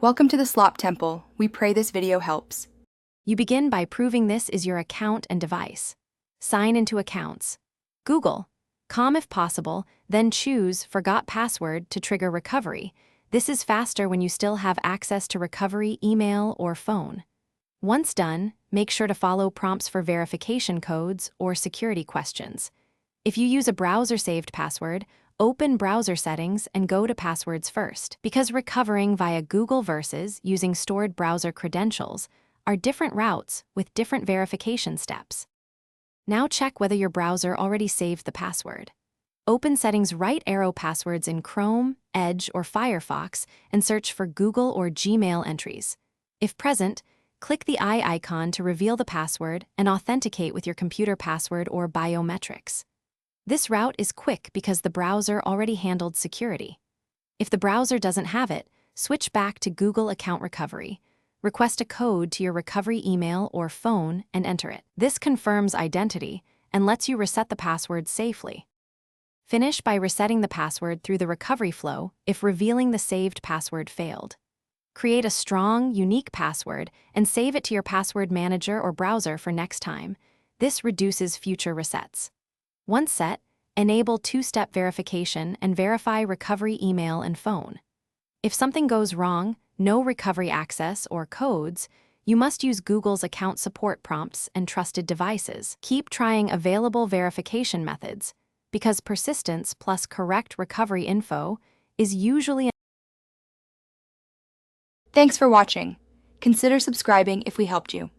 Welcome to the Slop Temple. We pray this video helps. You begin by proving this is your account and device. Sign into accounts. Google. Com if possible, then choose Forgot Password to trigger recovery. This is faster when you still have access to recovery email or phone. Once done, make sure to follow prompts for verification codes or security questions. If you use a browser-saved password, open browser settings and go to passwords first, because recovering via Google versus using stored browser credentials are different routes with different verification steps. Now check whether your browser already saved the password. Open Settings right arrow passwords in Chrome, Edge, or Firefox and search for Google or Gmail entries. If present, click the eye icon to reveal the password and authenticate with your computer password or biometrics. This route is quick because the browser already handled security. If the browser doesn't have it, switch back to Google Account Recovery. Request a code to your recovery email or phone and enter it. This confirms identity and lets you reset the password safely. Finish by resetting the password through the recovery flow if revealing the saved password failed. Create a strong, unique password and save it to your password manager or browser for next time. This reduces future resets. Once set, enable two-step verification and verify recovery email and phone. If something goes wrong, no recovery access or codes, you must use Google's account support prompts and trusted devices. Keep trying available verification methods, because persistence plus correct recovery info is usually. Thanks for watching. Consider subscribing if we helped you.